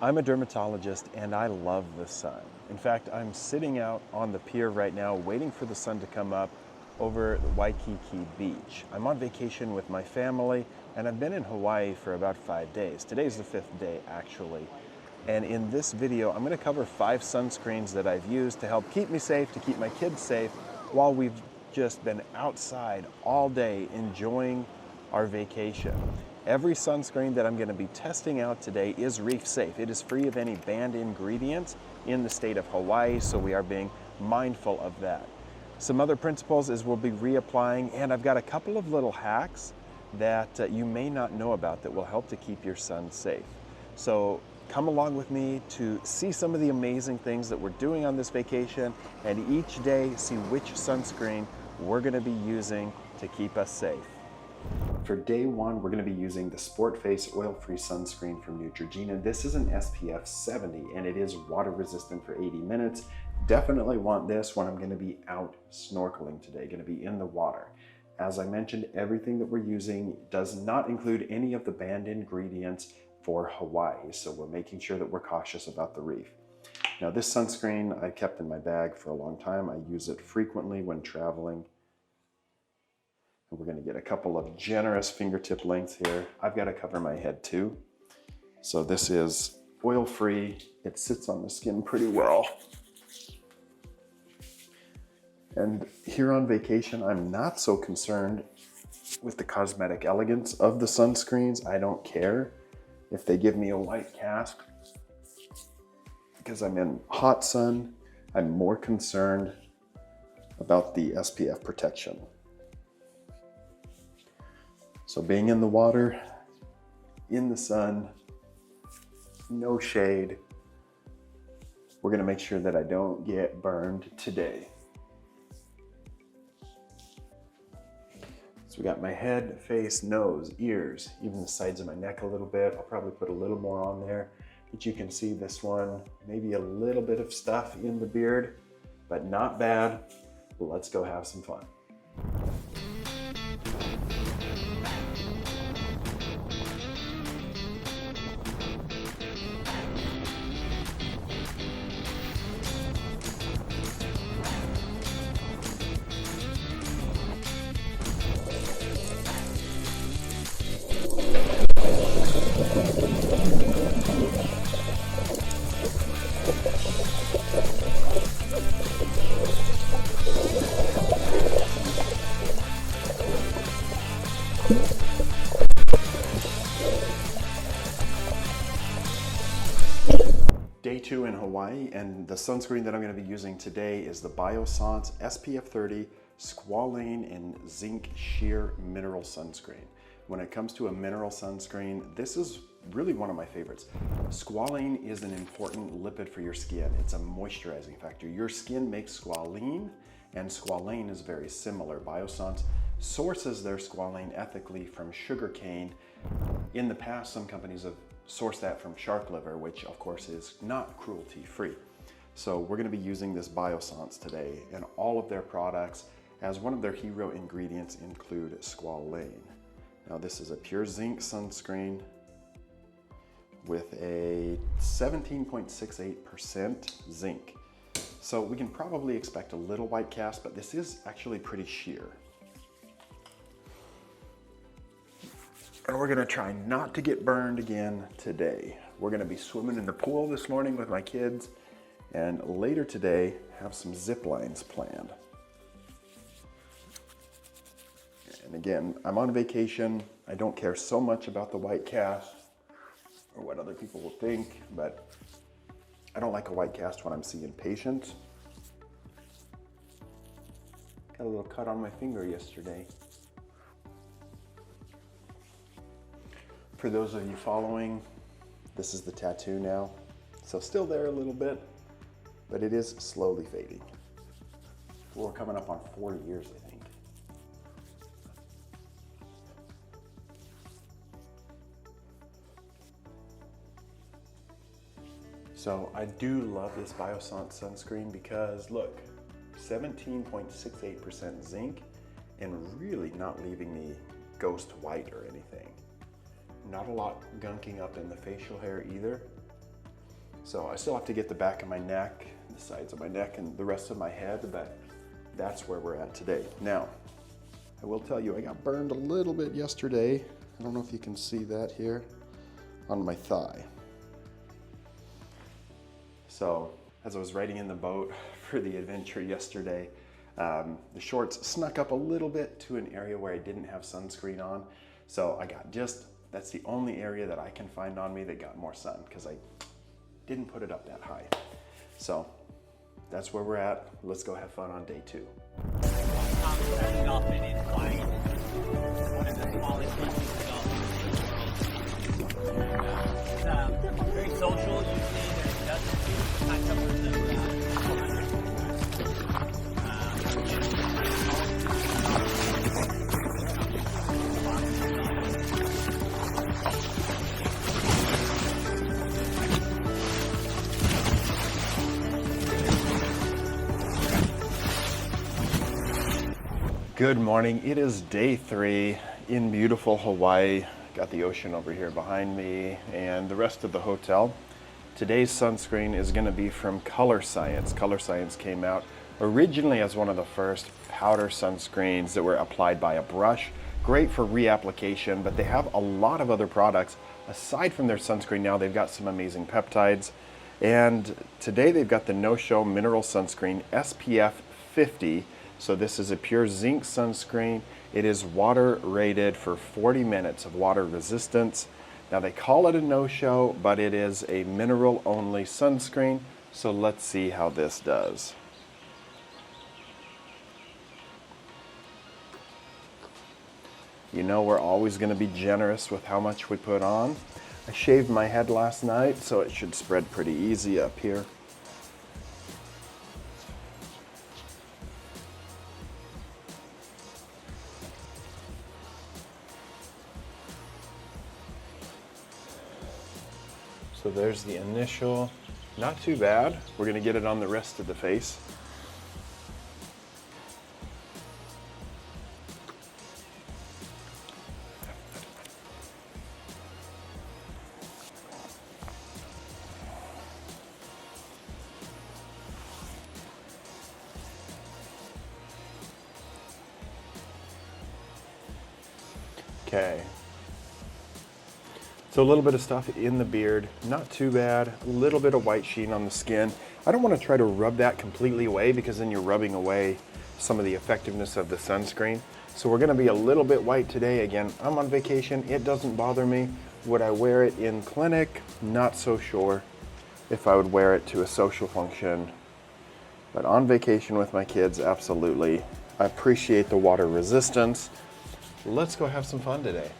I'm a dermatologist and I love the sun. In fact, I'm sitting out on the pier right now waiting for the sun to come up over the Waikiki Beach. I'm on vacation with my family and I've been in Hawaii for about 5 days. Today's the 5th day actually. And in this video, I'm going to cover 5 sunscreens that I've used to help keep me safe, to keep my kids safe, while we've just been outside all day enjoying our vacation. Every sunscreen that I'm going to be testing out today is reef-safe. It is free of any banned ingredients in the state of Hawaii, so we are being mindful of that. Some other principles is we'll be reapplying, and I've got a couple of little hacks that you may not know about that will help to keep your sun safe. So come along with me to see some of the amazing things that we're doing on this vacation, and each day see which sunscreen we're going to be using to keep us safe. For day 1, we're going to be using the Sport Face Oil-Free Sunscreen from Neutrogena. This is an SPF 70 and it is water resistant for 80 minutes. Definitely want this when I'm going to be out snorkeling today, going to be in the water. As I mentioned, everything that we're using does not include any of the banned ingredients for Hawaii, so we're making sure that we're cautious about the reef. Now this sunscreen I kept in my bag for a long time. I use it frequently when traveling. And we're going to get a couple of generous fingertip lengths here. I've got to cover my head too. So this is oil-free. It sits on the skin pretty well. And here on vacation, I'm not so concerned with the cosmetic elegance of the sunscreens. I don't care if they give me a white cast because I'm in hot sun. I'm more concerned about the SPF protection. So being in the water, in the sun, no shade, we're going to make sure that I don't get burned today. So we got my head, face, nose, ears, even the sides of my neck a little bit. I'll probably put a little more on there, but you can see this one, maybe a little bit of stuff in the beard, but not bad. Let's go have some fun. Day 2 in Hawaii, and the sunscreen that I'm going to be using today is the Biossance SPF 30 Squalane and Zinc Sheer Mineral Sunscreen. When it comes to a mineral sunscreen, this is really one of my favorites. Squalane is an important lipid for your skin. It's a moisturizing factor. Your skin makes squalene, and squalane is very similar. Biossance sources their squalane ethically from sugarcane. In the past, some companies have sourced that from shark liver, which of course is not cruelty free. So we're going to be using this Biossance today, and all of their products as one of their hero ingredients include squalane. Now this is a pure zinc sunscreen with a 17.68% zinc. So we can probably expect a little white cast, but this is actually pretty sheer. And we're gonna try not to get burned again today. We're gonna be swimming in the pool this morning with my kids, and later today have some zip lines planned. And again, I'm on vacation. I don't care so much about the white cast or what other people will think, but I don't like a white cast when I'm seeing patients. Got a little cut on my finger yesterday. For those of you following, this is the tattoo now. So still there a little bit, but it is slowly fading. We're coming up on 4 years, I think. So I do love this Biossance sunscreen because look, 17.68% zinc and really not leaving me ghost white or anything. Not a lot gunking up in the facial hair either. So I still have to get the back of my neck, the sides of my neck, and the rest of my head, but that's where we're at today. Now, I will tell you, I got burned a little bit yesterday. I don't know if you can see that here on my thigh. So as I was riding in the boat for the adventure yesterday, the shorts snuck up a little bit to an area where I didn't have sunscreen on. So I got that's the only area that I can find on me that got more sun, because I didn't put it up that high. So that's where we're at. Let's go have fun on day 2. Dolphin is Hawaiian. One of the smallest species of dolphin. It's very social. Usually there's dozens of upwards of 400. Good morning. It is day 3 in beautiful Hawaii. Got the ocean over here behind me and the rest of the hotel. Today's sunscreen is going to be from Color Science. Color Science came out originally as one of the first powder sunscreens that were applied by a brush. Great for reapplication, but they have a lot of other products aside from their sunscreen. Now they've got some amazing peptides, and today they've got the no-show mineral sunscreen SPF 50. So this is a pure zinc sunscreen. It is water rated for 40 minutes of water resistance. Now they call it a no-show, but it is a mineral only sunscreen. So let's see how this does. You know, we're always going to be generous with how much we put on. I shaved my head last night, so it should spread pretty easy up here. So there's the initial, not too bad. We're going to get it on the rest of the face. Okay. So a little bit of stuff in the beard, not too bad. A little bit of white sheen on the skin. I don't want to try to rub that completely away, because then you're rubbing away some of the effectiveness of the sunscreen. So we're going to be a little bit white today. Again, I'm on vacation. It doesn't bother me. Would I wear it in clinic? Not so sure if I would wear it to a social function. But on vacation with my kids, absolutely. I appreciate the water resistance. Let's go have some fun today.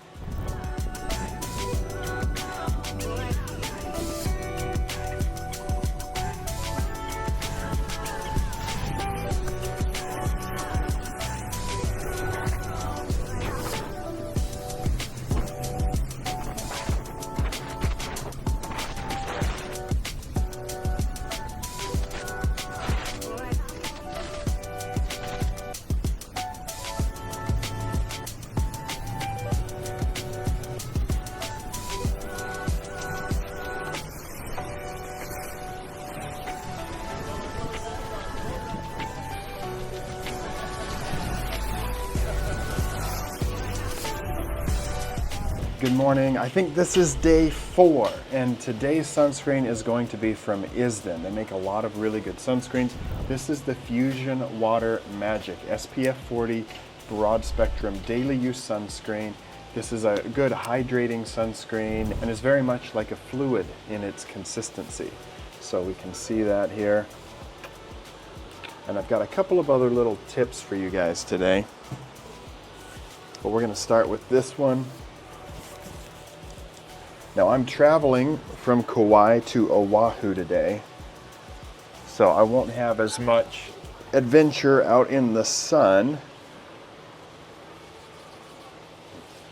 Good morning. I think this is day 4, and today's sunscreen is going to be from Dudtin. They make a lot of really good sunscreens. This is the Fusion Water Magic SPF 40 broad spectrum daily use sunscreen. This is a good hydrating sunscreen and is very much like a fluid in its consistency. So we can see that here. And I've got a couple of other little tips for you guys today. But we're going to start with this one. Now I'm traveling from Kauai to Oahu today, so I won't have as much adventure out in the sun.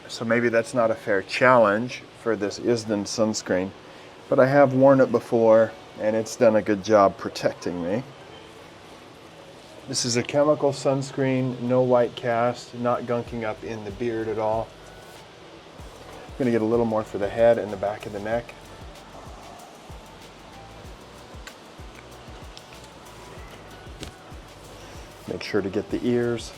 So maybe that's not a fair challenge for this Dudtin sunscreen, but I have worn it before and it's done a good job protecting me. This is a chemical sunscreen, no white cast, not gunking up in the beard at all. I'm going to get a little more for the head and the back of the neck. Make sure to get the ears.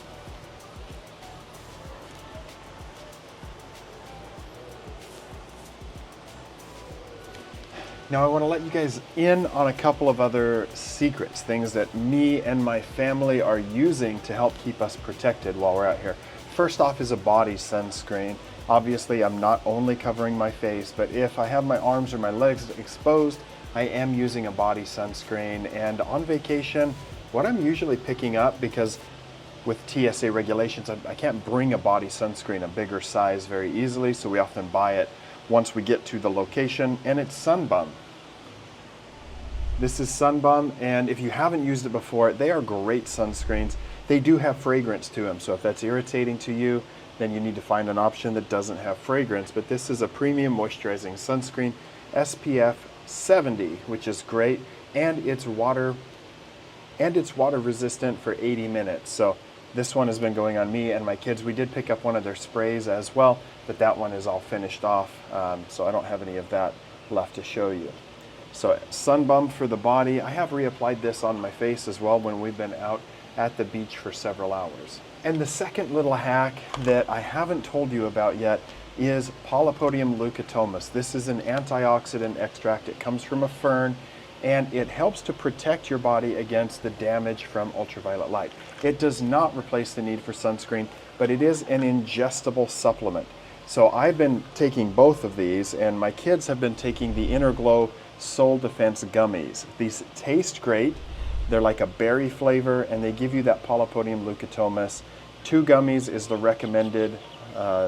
Now I want to let you guys in on a couple of other secrets, things that me and my family are using to help keep us protected while we're out here. First off is a body sunscreen. Obviously I'm not only covering my face, but if I have my arms or my legs exposed, I am using a body sunscreen. And on vacation, what I'm usually picking up, because with TSA regulations, I can't bring a body sunscreen a bigger size very easily, so we often buy it once we get to the location, and it's Sunbum. This is Sunbum, and if you haven't used it before, they are great sunscreens. They do have fragrance to them, so if that's irritating to you, then you need to find an option that doesn't have fragrance. But this is a premium moisturizing sunscreen, SPF 70, which is great, and it's water resistant for 80 minutes. So this one has been going on me and my kids. We did pick up one of their sprays as well, but that one is all finished off, so I don't have any of that left to show you. So Sunbum for the body. I have reapplied this on my face as well when we've been out at the beach for several hours. And the second little hack that I haven't told you about yet is Polypodium leucotomus. This is an antioxidant extract. It comes from a fern, and it helps to protect your body against the damage from ultraviolet light. It does not replace the need for sunscreen, but it is an ingestible supplement. So I've been taking both of these, and my kids have been taking the Inner Glow Soul Defense gummies. These taste great. They're like a berry flavor, and they give you that Polypodium leucotomus. 2 gummies is the recommended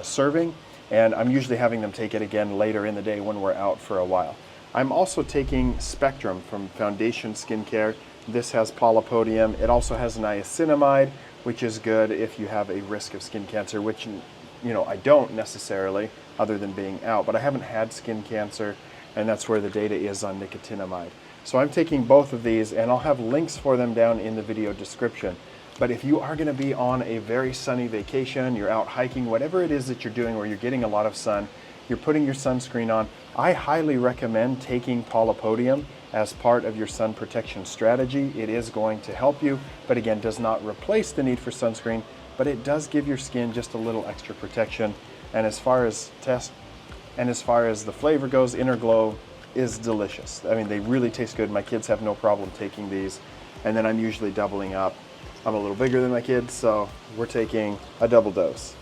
serving, and I'm usually having them take it again later in the day when we're out for a while. I'm also taking Spectrum from Foundation Skincare. This has Polypodium. It also has niacinamide, which is good if you have a risk of skin cancer, which, you know, I don't necessarily, other than being out, but I haven't had skin cancer, and that's where the data is on nicotinamide. So I'm taking both of these, and I'll have links for them down in the video description. But if you are going to be on a very sunny vacation, you're out hiking, whatever it is that you're doing where you're getting a lot of sun, you're putting your sunscreen on, I highly recommend taking Polypodium as part of your sun protection strategy. It is going to help you, but again, does not replace the need for sunscreen, but it does give your skin just a little extra protection. And as far as the flavor goes, Inner Glow is delicious. I mean, they really taste good. My kids have no problem taking these, and then I'm usually doubling up. I'm a little bigger than my kids, so we're taking a double dose.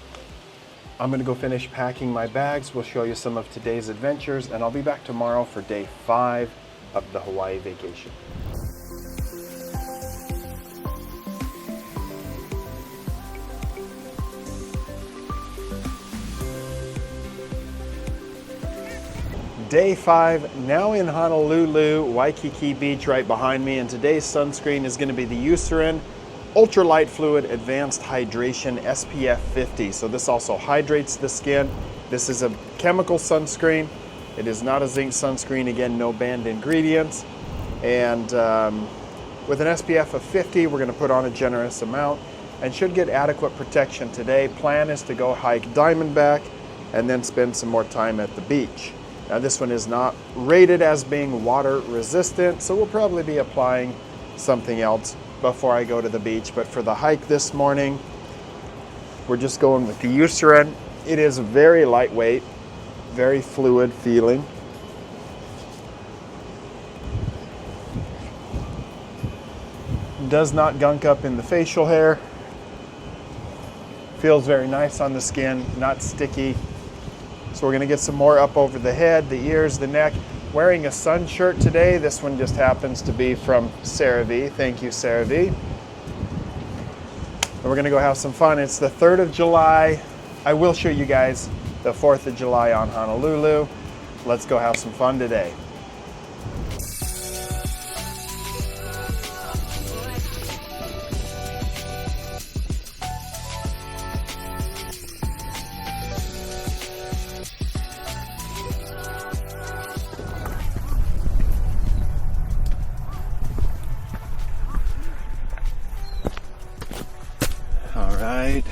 I'm gonna go finish packing my bags. We'll show you some of today's adventures, and I'll be back tomorrow for day 5 of the Hawaii vacation. Day 5, now in Honolulu, Waikiki Beach right behind me, and today's sunscreen is going to be the Eucerin Ultralight Fluid Advanced Hydration SPF 50. So this also hydrates the skin. This is a chemical sunscreen. It is not a zinc sunscreen. Again, no banned ingredients. And with an SPF of 50, we're going to put on a generous amount and should get adequate protection today. Plan is to go hike Diamondback and then spend some more time at the beach. Now this one is not rated as being water resistant, so we'll probably be applying something else before I go to the beach. But for the hike this morning, we're just going with the Eucerin. It is very lightweight, very fluid feeling. Does not gunk up in the facial hair. Feels very nice on the skin, not sticky. So we're gonna get some more up over the head, the ears, the neck. Wearing a sun shirt today. This one just happens to be from CeraVe. Thank you, CeraVe. And we're gonna go have some fun. It's the 3rd of July. I will show you guys the 4th of July on Honolulu. Let's go have some fun today. Alright,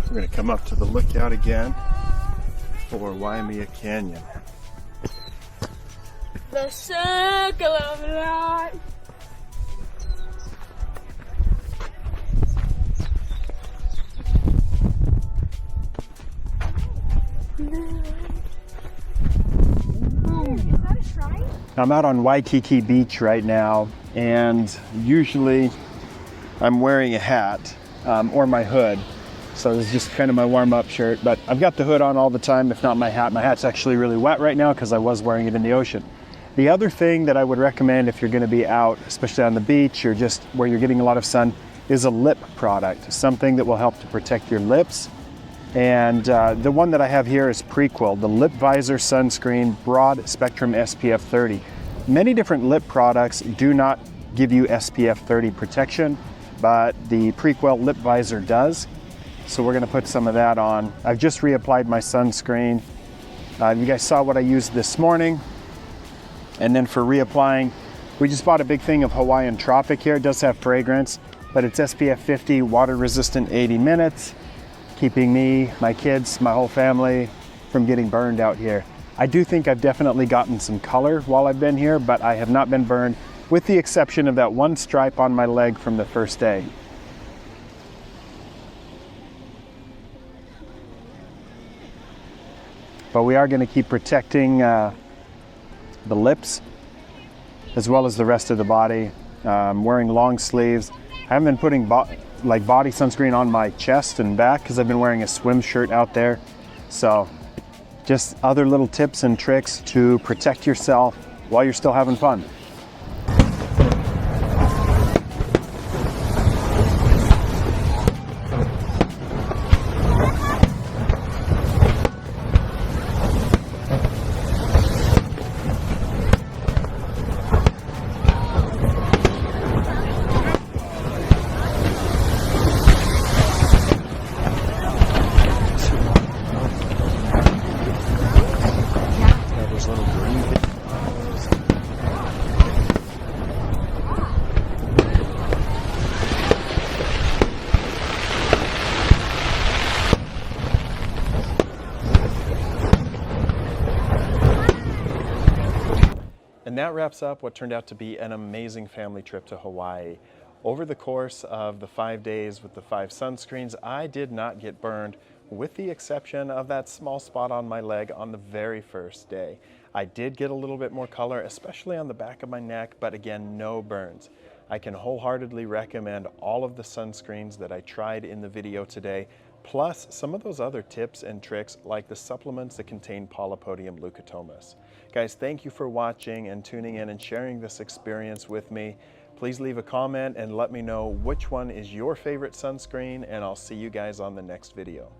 we're going to come up to the lookout again for Waimea Canyon. The circle of life. I'm out on Waikiki Beach right now, and usually I'm wearing a hat or my hood. So this is just kind of my warm-up shirt, but I've got the hood on all the time, if not my hat. My hat's actually really wet right now because I was wearing it in the ocean. The other thing that I would recommend if you're going to be out, especially on the beach or just where you're getting a lot of sun, is a lip product, something that will help to protect your lips. And the one that I have here is Prequel, the Lip Visor Sunscreen Broad Spectrum SPF 30. Many different lip products do not give you SPF 30 protection, but the Prequel Lip Visor does. So we're gonna put some of that on. I've just reapplied my sunscreen. You guys saw what I used this morning. And then for reapplying, we just bought a big thing of Hawaiian Tropic here. It does have fragrance, but it's SPF 50, water resistant 80 minutes. Keeping me, my kids, my whole family from getting burned out here. I do think I've definitely gotten some color while I've been here, but I have not been burned, with the exception of that one stripe on my leg from the first day. But we are going to keep protecting the lips as well as the rest of the body. Wearing long sleeves. I haven't been putting body sunscreen on my chest and back because I've been wearing a swim shirt out there. So just other little tips and tricks to protect yourself while you're still having fun. And that wraps up what turned out to be an amazing family trip to Hawaii. Over the course of the 5 days with the 5 sunscreens, I did not get burned, with the exception of that small spot on my leg on the very first day. I did get a little bit more color, especially on the back of my neck, but again, no burns. I can wholeheartedly recommend all of the sunscreens that I tried in the video today, plus some of those other tips and tricks like the supplements that contain Polypodium leucotomus. Guys, thank you for watching and tuning in and sharing this experience with me. Please leave a comment and let me know which one is your favorite sunscreen, and I'll see you guys on the next video.